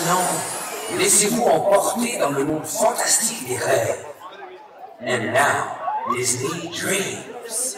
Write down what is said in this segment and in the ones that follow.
Maintenant, laissez-vous emporter dans le monde fantastique des rêves. And now, Disney Dreams.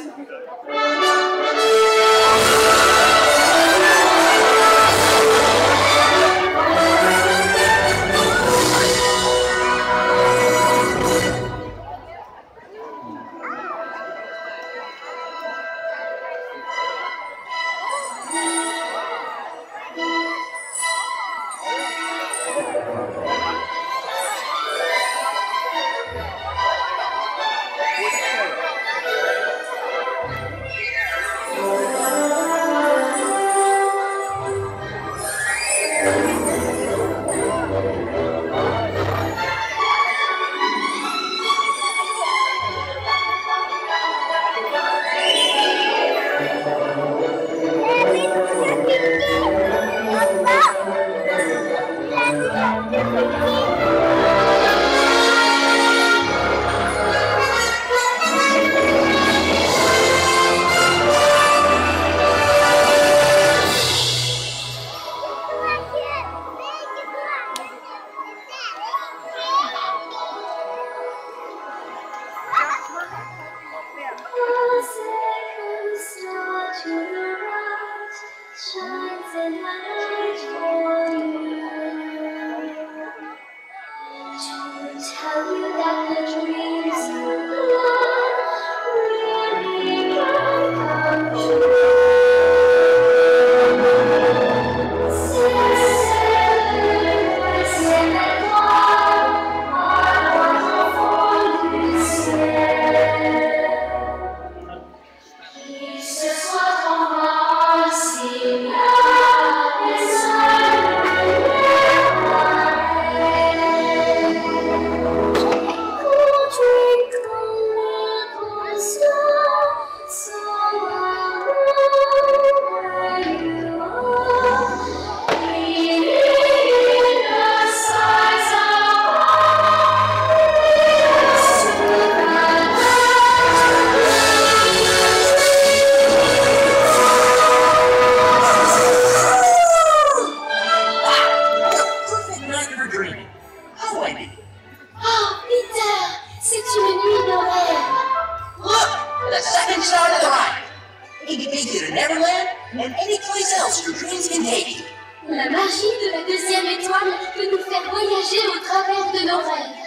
La magie de la deuxième étoile peut nous faire voyager au travers de nos rêves.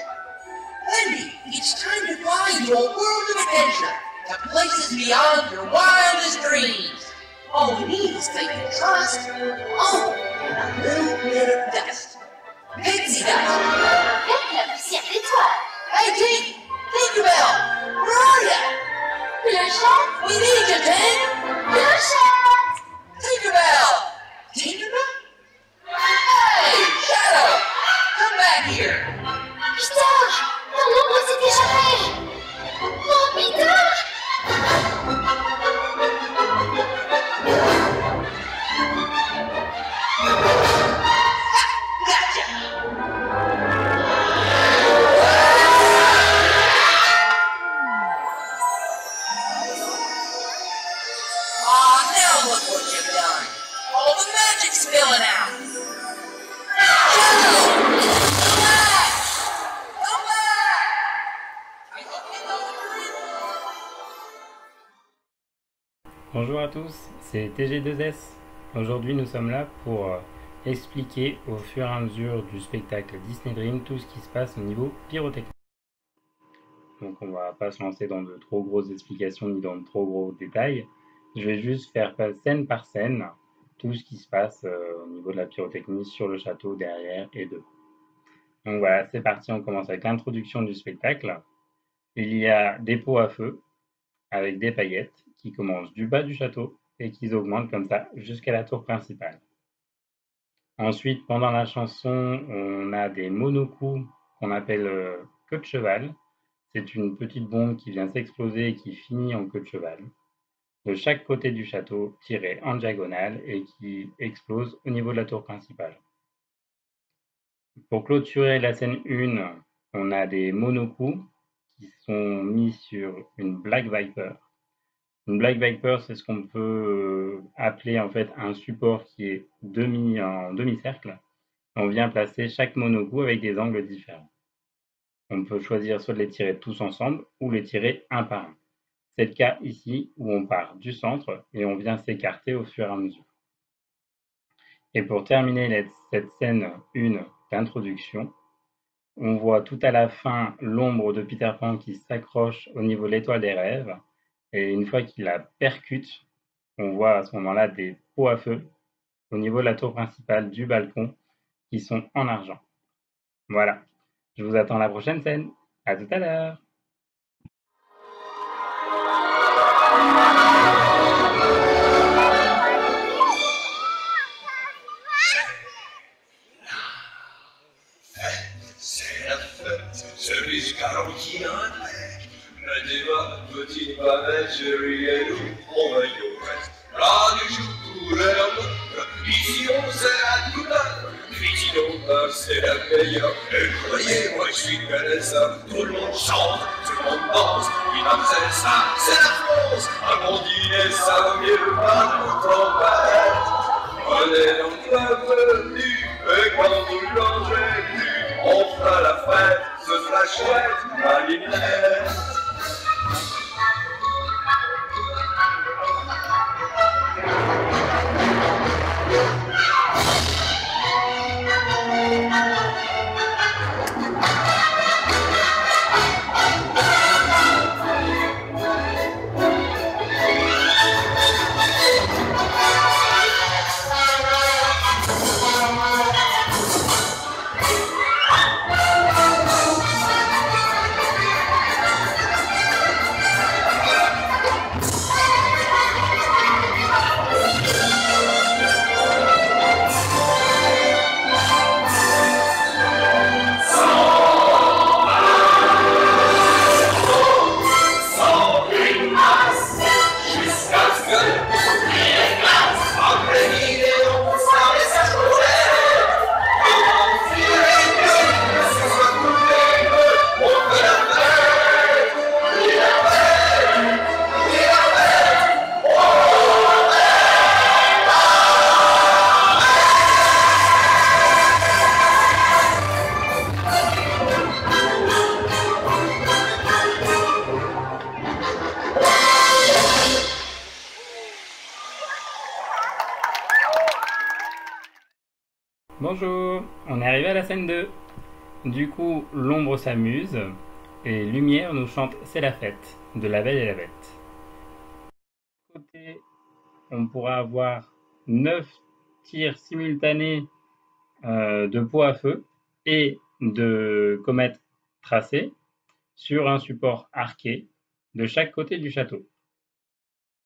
Wendy, it's time to fly into a world of adventure, to places beyond your wildest dreams. All we need is faith and trust. Oh, and a little bit of dust. Pixie dust. Avec la poussière d'étoile. Hey, Tink! Tinkerbell! Where are you? Clochette! We need you, Tink! Clochette! Tinkerbell! Tinkerbell? Hey, Shadow! Come back here! Peter! Ton ombre s'est échappée! Oh, Peter! Aw, now look what you've done! All the magic's spilling out! Shadow! Come back! Come back! I hope you know where it is. Bonjour à tous, c'est TG2S. Aujourd'hui nous sommes là pour expliquer au fur et à mesure du spectacle Disney Dream tout ce qui se passe au niveau pyrotechnique. Donc on va pas se lancer dans de trop grosses explications ni dans de trop gros détails. Je vais juste faire scène par scène tout ce qui se passe au niveau de la pyrotechnie sur le château, derrière et devant. Donc voilà, c'est parti, on commence avec l'introduction du spectacle. Il y a des pots à feu avec des paillettes qui commencent du bas du château et qui augmentent comme ça jusqu'à la tour principale. Ensuite, pendant la chanson, on a des monocoups qu'on appelle queue de cheval. C'est une petite bombe qui vient s'exploser et qui finit en queue de cheval, de chaque côté du château, tirée en diagonale et qui explose au niveau de la tour principale. Pour clôturer la scène 1, on a des monocoups qui sont mis sur une Black Viper. Une Black Viper, c'est ce qu'on peut appeler en fait un support qui est en demi-cercle. on vient placer chaque monocoup avec des angles différents. On peut choisir soit de les tirer tous ensemble ou les tirer un par un. C'est le cas ici où on part du centre et on vient s'écarter au fur et à mesure. Et pour terminer cette scène 1 d'introduction, on voit tout à la fin l'ombre de Peter Pan qui s'accroche au niveau de l'étoile des rêves. Et une fois qu'il la percute, on voit à ce moment-là des pots à feu au niveau de la tour principale du balcon qui sont en argent. Voilà, je vous attends à la prochaine scène. À tout à l'heure. C'est la fête, celui qui a un bec. Le débat, petite babette, chérie et nous, on veille au reste. Là du jour, couleur bleu, ici on sait la couleur. Puis sinon, c'est la meilleure. Et croyez-moi, je suis connaisseur. Tout le monde chante, tout le monde danse. Il a fait ça, c'est la France. Un bon dîner, ça vaut mieux pas de trompette. Prenez donc la venue, et quand vous le mangerez plus, on fera la fête, ce sera chouette, ma Linette. Bonjour, on est arrivé à la scène 2. Du coup, l'ombre s'amuse et Lumière nous chante C'est la fête de La Belle et la Bête. Côté, on pourra avoir 9 tirs simultanés de pots à feu et de comètes tracées sur un support arqué de chaque côté du château.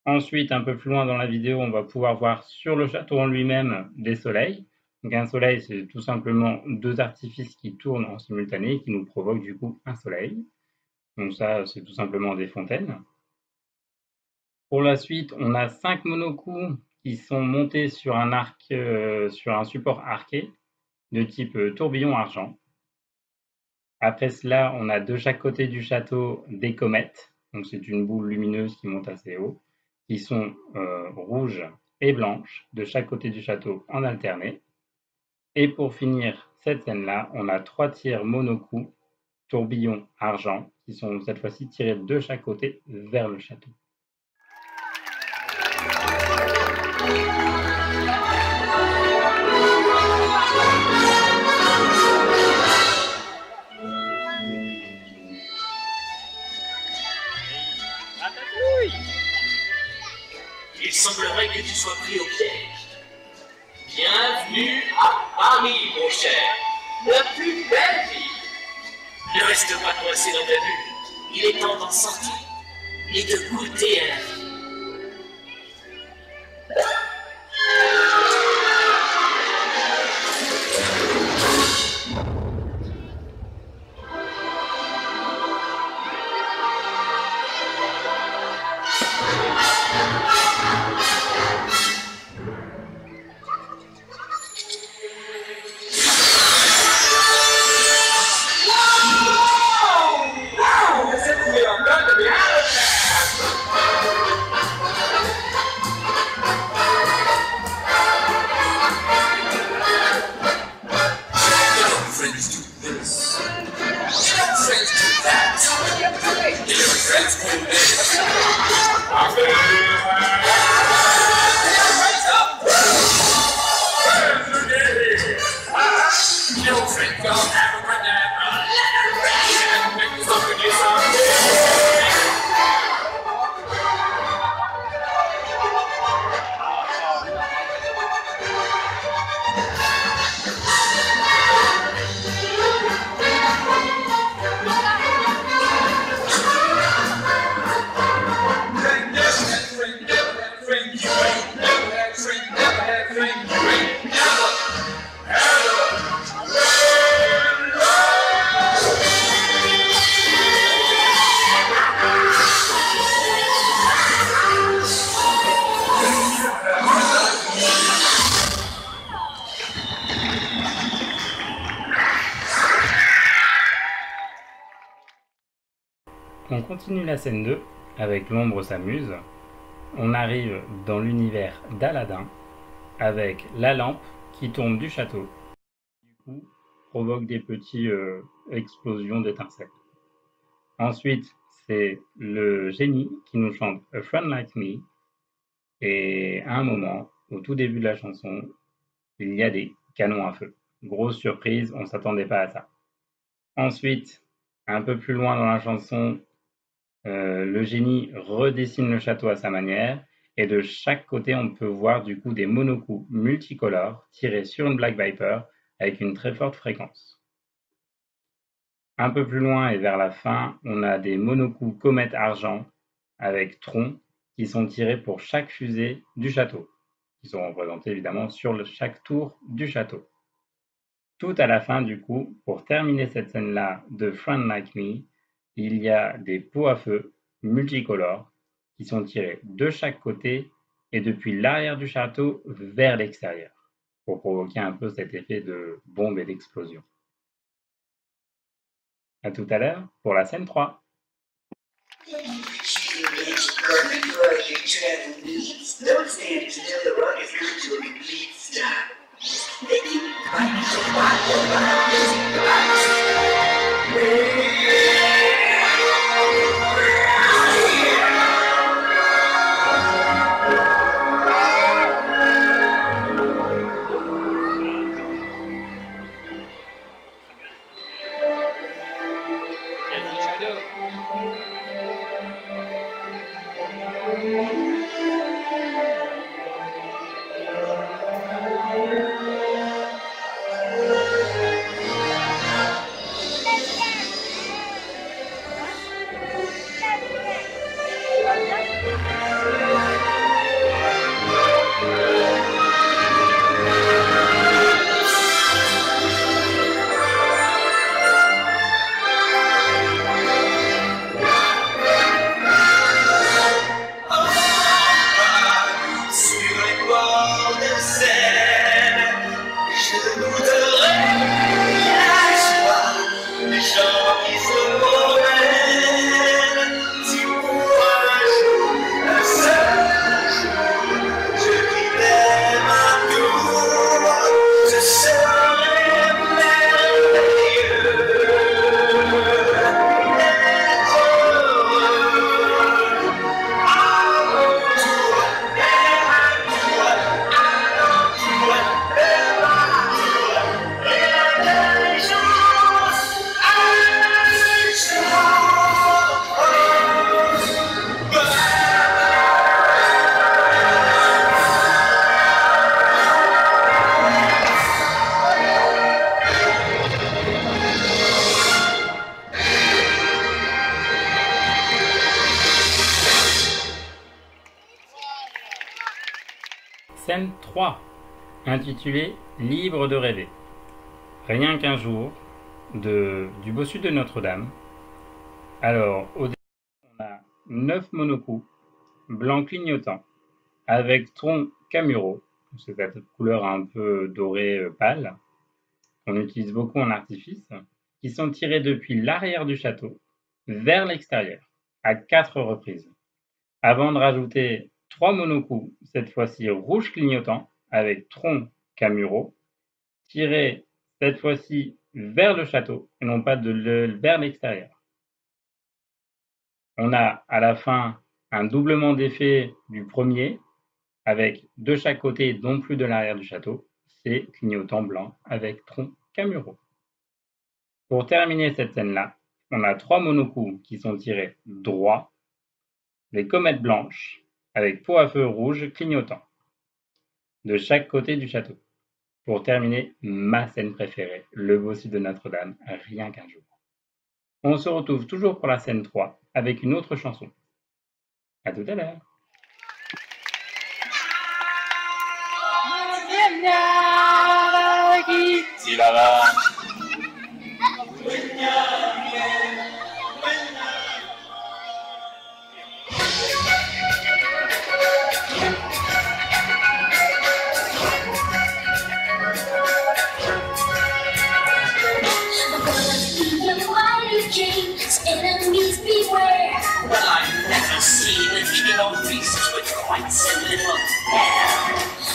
Ensuite, un peu plus loin dans la vidéo, on va pouvoir voir sur le château en lui-même des soleils. Donc un soleil, c'est tout simplement deux artifices qui tournent en simultané et qui nous provoquent du coup un soleil. Donc ça, c'est tout simplement des fontaines. Pour la suite, on a 5 monocoups qui sont montés sur un arc, sur un support arqué de type tourbillon argent. Après cela, on a de chaque côté du château des comètes. Donc c'est une boule lumineuse qui monte assez haut, qui sont rouges et blanches de chaque côté du château en alterné. Et pour finir cette scène-là, on a 3 tirs monocoups, tourbillon argent, qui sont cette fois-ci tirés de chaque côté vers le château. Il semblerait que tu sois pris au piège. Bienvenue à Paris, mon cher. La plus belle ville. Ne reste pas coincé dans ta bulle. Il est temps d'en sortir et de goûter à la vie. On continue la scène 2 avec L'ombre s'amuse. On arrive dans l'univers d'Aladin avec la lampe qui tombe du château. Du coup, provoque des petites explosions d'étincelles. Ensuite, c'est le génie qui nous chante A Friend Like Me. Et à un moment, au tout début de la chanson, il y a des canons à feu. Grosse surprise, on ne s'attendait pas à ça. Ensuite, un peu plus loin dans la chanson, le génie redessine le château à sa manière. Et de chaque côté, on peut voir du coup des monocoups multicolores tirés sur une Black Viper avec une très forte fréquence. Un peu plus loin et vers la fin, on a des monocoups comète argent avec tronc qui sont tirés pour chaque fusée du château, qui sont représentés évidemment sur chaque tour du château. Tout à la fin du coup, pour terminer cette scène-là de Friend Like Me, il y a des pots à feu multicolores qui sont tirés de chaque côté et depuis l'arrière du château vers l'extérieur, pour provoquer un peu cet effet de bombe et d'explosion. À tout à l'heure pour la scène 3. Scène 3, intitulée Libre de rêver. Rien qu'un jour, du bossu de Notre-Dame. Alors, au début, on a 9 monocoups, blanc clignotant, avec tronc camuro, c'est cette couleur un peu dorée pâle, qu'on utilise beaucoup en artifice, qui sont tirés depuis l'arrière du château vers l'extérieur, à 4 reprises, avant de rajouter 3 monocoups, cette fois-ci rouge clignotant, avec tronc camuro, tirés cette fois-ci vers le château, et non pas vers l'extérieur. On a à la fin un doublement d'effet du premier, avec de chaque côté, non plus de l'arrière du château, c'est clignotant blanc avec tronc camuro. Pour terminer cette scène-là, on a 3 monocoups qui sont tirés droit, les comètes blanches, avec pot à feu rouge clignotant, de chaque côté du château. Pour terminer, ma scène préférée, le bossu de Notre-Dame, rien qu'un jour. On se retrouve toujours pour la scène 3, avec une autre chanson. À tout à l'heure. Enemies beware. quite so little hair.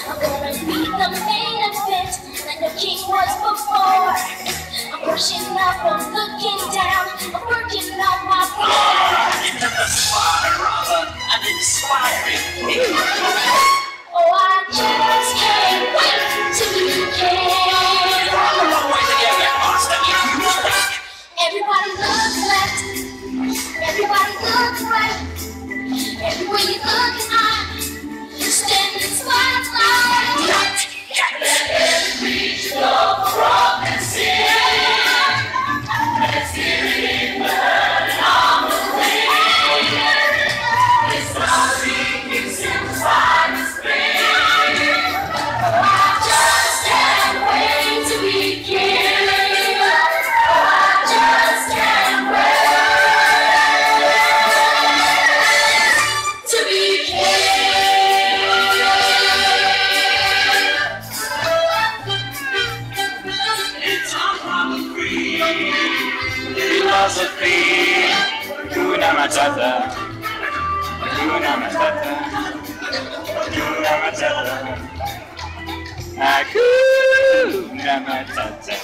I'm gonna be the main event like the king was before. I'm pushing up, I'm looking down, I'm working on my core. That's far rather uninspiring. Oh, I just can't wait to be king. Everybody look left, everybody look right. Everywhere you look, I'm standing spotlight. Let's reach the front and sing. Let's hear it burn on the wind. It's nothing is inside the spring. I just can't wait to begin. I just can't wait to begin. It's our philosophy. Hakuna Matata. Hakuna Matata. Hakuna Matata. Hakuna Matata.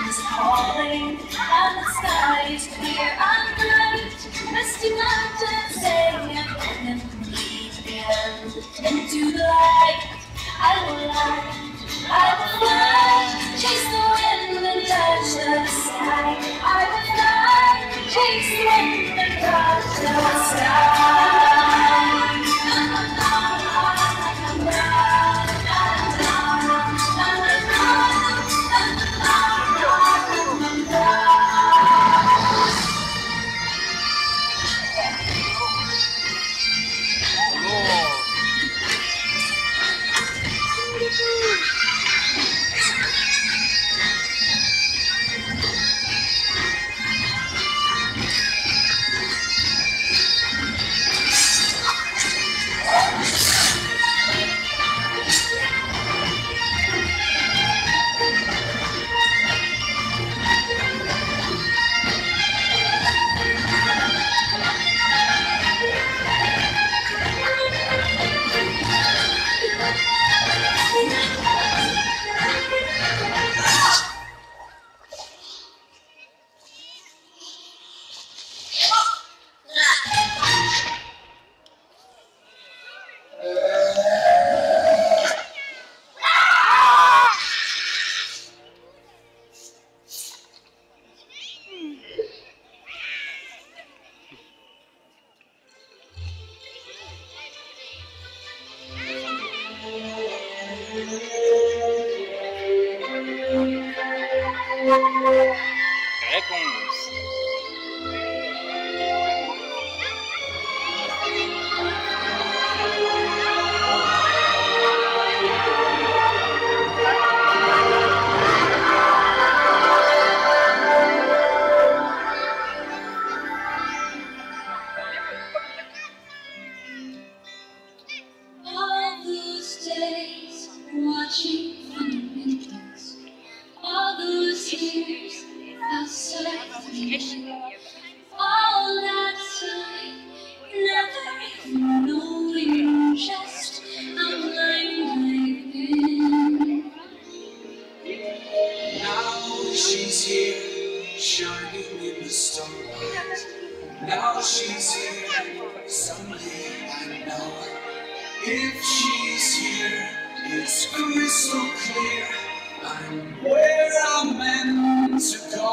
Is calling, and the sky is clear and bright. Misty mountains sing and lead the end into the light. I will fly, chase the wind and touch the sky. I will fly, chase the wind and touch the sky. All that time, never even knowing just how blind I've been. Now she's here, shining in the starlight. Now she's here, someday I know. If she's here, it's crystal clear. I'm where I'm meant to go.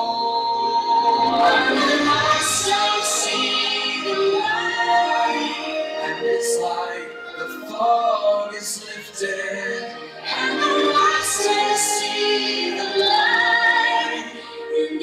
And I still see the light. And it's like the fog is lifted. And I still see the light. And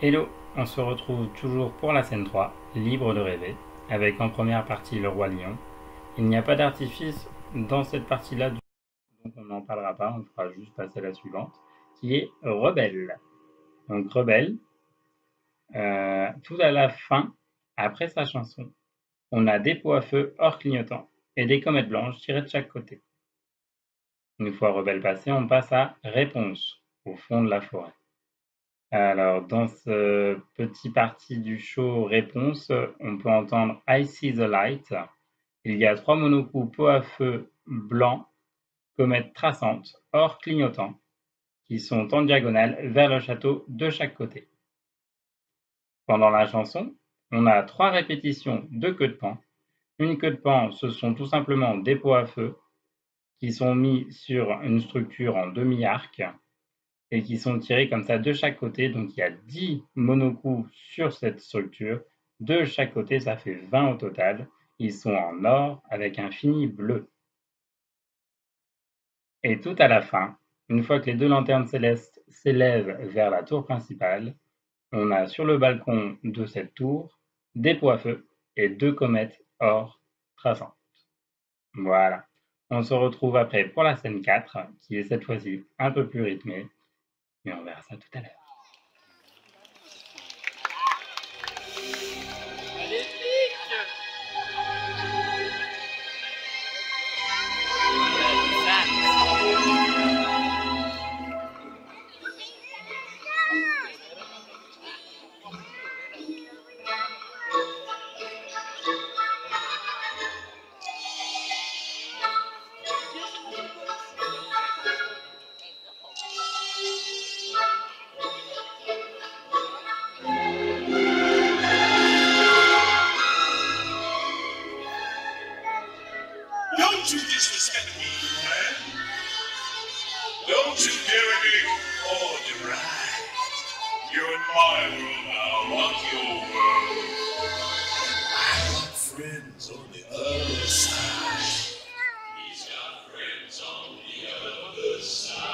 Hello, on se retrouve toujours pour la scène 3, Libre de rêver, avec en première partie le roi lion. Il n'y a pas d'artifice dans cette partie-là, donc on n'en parlera pas, on fera juste passer à la suivante, qui est Rebelle. Donc Rebelle, tout à la fin, après sa chanson, on a des pots à feu hors clignotant et des comètes blanches tirées de chaque côté. Une fois Rebelle passé, on passe à Réponse, au fond de la forêt. Alors, dans ce petit parti du show Réponse, on peut entendre I See the Light. Il y a 3 monocoups pots à feu blancs, comètes traçantes, hors clignotant, qui sont en diagonale vers le château de chaque côté. Pendant la chanson, on a 3 répétitions de queue de paon. Une queue de paon, ce sont tout simplement des pots à feu qui sont mis sur une structure en demi-arc et qui sont tirés comme ça de chaque côté. Donc il y a 10 monocoups sur cette structure. De chaque côté, ça fait 20 au total. Ils sont en or avec un fini bleu. Et tout à la fin, une fois que les 2 lanternes célestes s'élèvent vers la tour principale, on a sur le balcon de cette tour des pots à feu et 2 comètes or traçantes. Voilà. On se retrouve après pour la scène 4, qui est cette fois-ci un peu plus rythmée, mais on verra ça tout à l'heure. Don't you disrespect me, man. Don't you dare me or deride. You're in my world now, not your world. I got friends on the other side. He's got friends on the other side.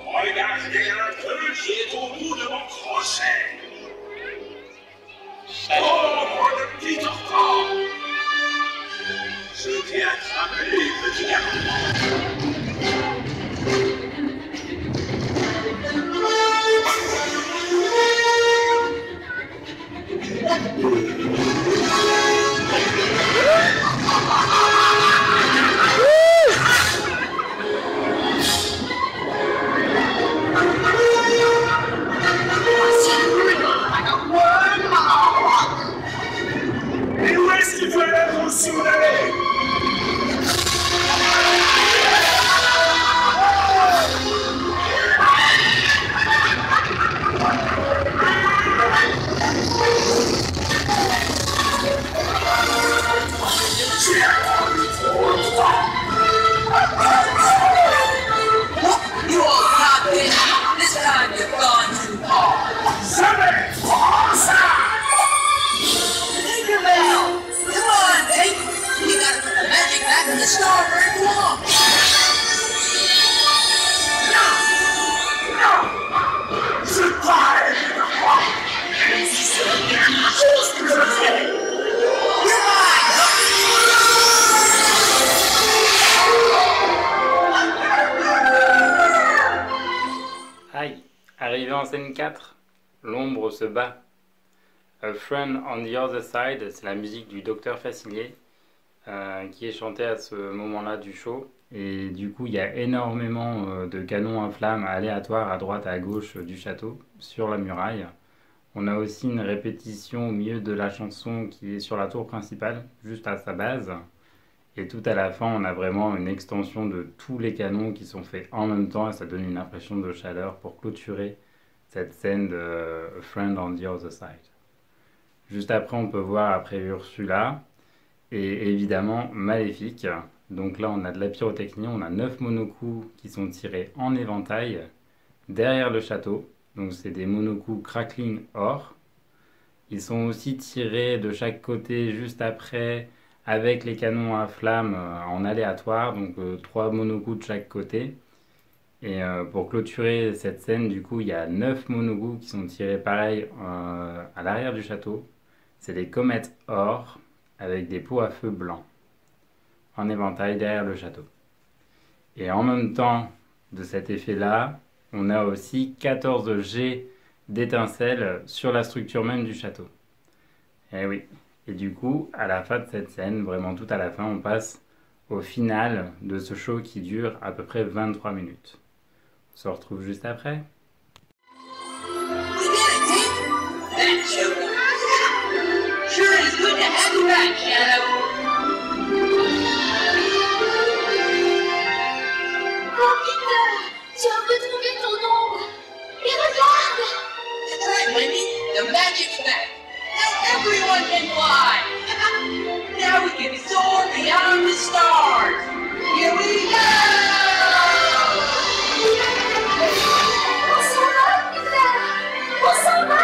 Regardez un peu qui est au bout de mon crochet. Pauvre de Peter Pan. Je t'ai attrapé, petit garçon. Aïe, arrivé en scène 4, l'ombre se bat. A Friend on the Other Side, c'est la musique du Docteur Facilier qui est chantée à ce moment-là du show. Et du coup, il y a énormément de canons à flammes aléatoires à droite et à gauche du château, sur la muraille. On a aussi une répétition au milieu de la chanson qui est sur la tour principale, juste à sa base. Et tout à la fin, on a vraiment une extension de tous les canons qui sont faits en même temps et ça donne une impression de chaleur pour clôturer cette scène de A Friend on the Other Side. Juste après, on peut voir après Ursula et évidemment Maléfique. Donc là, on a de la pyrotechnie, on a 9 monocoups qui sont tirés en éventail derrière le château. Donc c'est des monocoups crackling or. Ils sont aussi tirés de chaque côté juste après avec les canons à flammes en aléatoire, donc 3 monocoups de chaque côté. Et pour clôturer cette scène, du coup, il y a 9 monocoups qui sont tirés pareil à l'arrière du château. C'est des comètes or avec des pots à feu blancs en éventail derrière le château. Et en même temps de cet effet-là, on a aussi 14 jets d'étincelles sur la structure même du château. Et oui. Et du coup, à la fin de cette scène, vraiment tout à la fin, on passe au final de ce show qui dure à peu près 23 minutes. On se retrouve juste après. That joke. Sure is good to have you back, Shadow. Oh, Peter, tu as retrouvé ton ombre. Et regarde! That's right, Wendy. The magic's back. Now everyone can fly. Now we can soar beyond the stars. Here we go! On s'en va, Peter! On s'en va!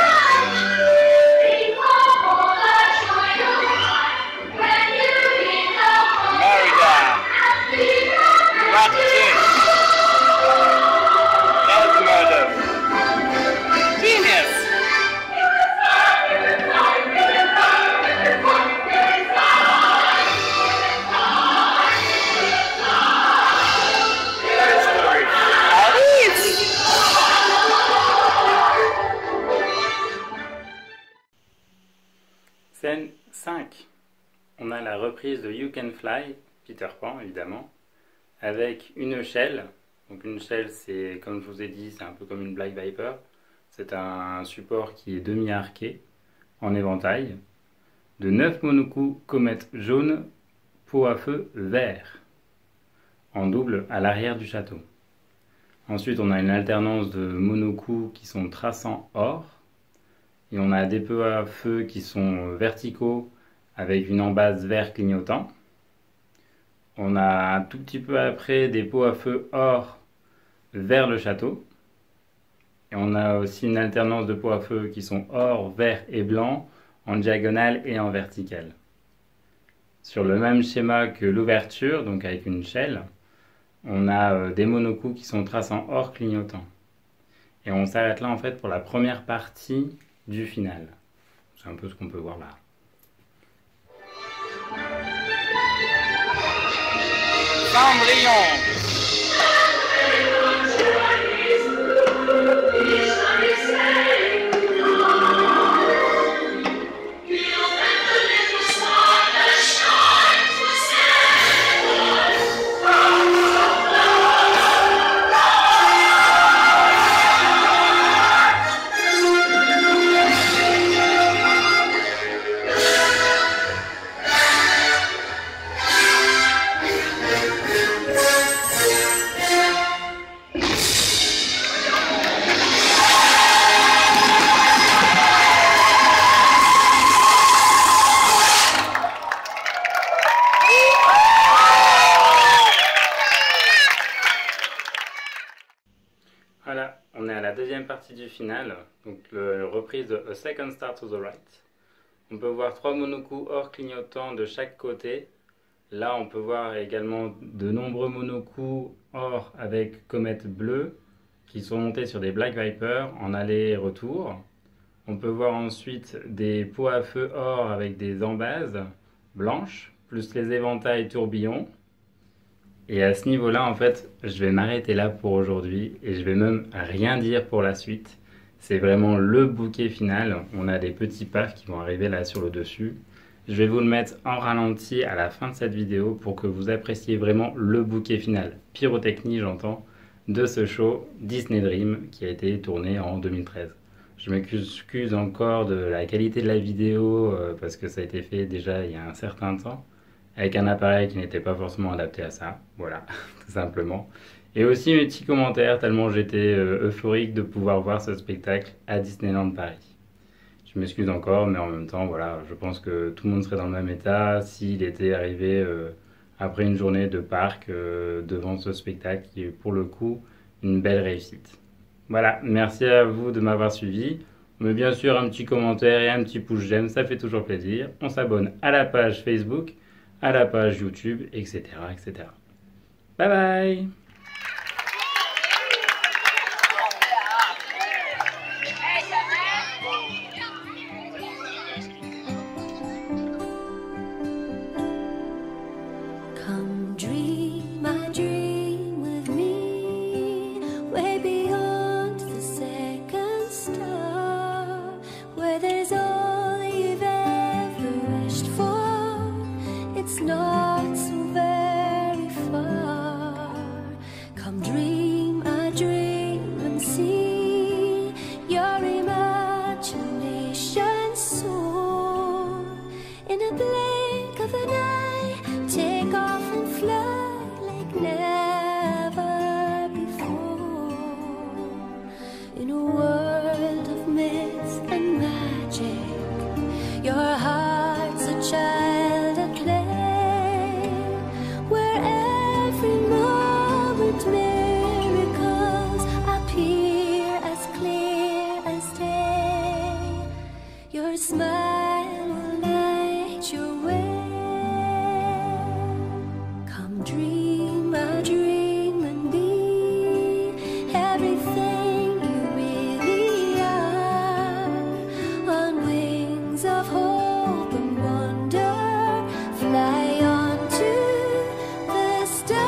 Scène 5. On a la reprise de You Can Fly, Peter Pan évidemment, avec une échelle. Donc une échelle, c'est comme je vous ai dit, c'est un peu comme une Black Viper. C'est un support qui est demi-arqué en éventail. De 9 monocoups comètes jaunes, pot à feu vert, en double à l'arrière du château. Ensuite, on a une alternance de monocoups qui sont traçants or. Et on a des pots à feu qui sont verticaux avec une embase vert clignotant. On a un tout petit peu après des pots à feu or vers le château. Et on a aussi une alternance de pots à feu qui sont or, vert et blanc en diagonale et en verticale. Sur le même schéma que l'ouverture, donc avec une échelle, on a des monocoups qui sont traçants or clignotant. Et on s'arrête là en fait pour la première partie du final. C'est un peu ce qu'on peut voir là. Cendrillon. Voilà, on est à la deuxième partie du final, donc la reprise de A Second Star to the Right. On peut voir 3 monocoups or clignotants de chaque côté. Là, on peut voir également de nombreux monocoups or avec comètes bleues qui sont montés sur des Black Viper en aller-retour. On peut voir ensuite des pots à feu or avec des embases blanches, plus les éventails tourbillons. Et à ce niveau-là, en fait, je vais m'arrêter là pour aujourd'hui et je vais même rien dire pour la suite. C'est vraiment le bouquet final. On a des petits pafs qui vont arriver là sur le dessus. Je vais vous le mettre en ralenti à la fin de cette vidéo pour que vous appréciez vraiment le bouquet final, pyrotechnie j'entends, de ce show Disney Dream qui a été tourné en 2013. Je m'excuse encore de la qualité de la vidéo parce que ça a été fait déjà il y a un certain temps. avec un appareil qui n'était pas forcément adapté à ça, voilà, tout simplement. Et aussi mes petits commentaires, tellement j'étais euphorique de pouvoir voir ce spectacle à Disneyland Paris. Je m'excuse encore, mais en même temps, voilà, je pense que tout le monde serait dans le même état s'il était arrivé après une journée de parc devant ce spectacle qui est pour le coup une belle réussite. Voilà, merci à vous de m'avoir suivi. Mais bien sûr, un petit commentaire et un petit pouce j'aime, ça fait toujours plaisir. On s'abonne à la page Facebook, à la page YouTube, etc. etc. Bye bye! Come dream my dream with me, way beyond the second star, where there's all you've ever wished for. It's not so very far. Come dream a dream and see your imagination soar. In a blink of an eye, take off and fly like never before. In a world of myth and magic, your heart's a child at play, where every moment miracles appear as clear as day. Your smile will light your way. Come dream a dream and be everything you really are. On wings of hope and wonder, fly on to the stars.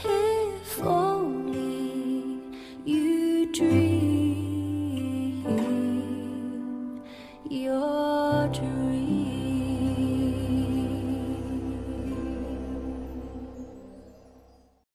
If only you dream your dream.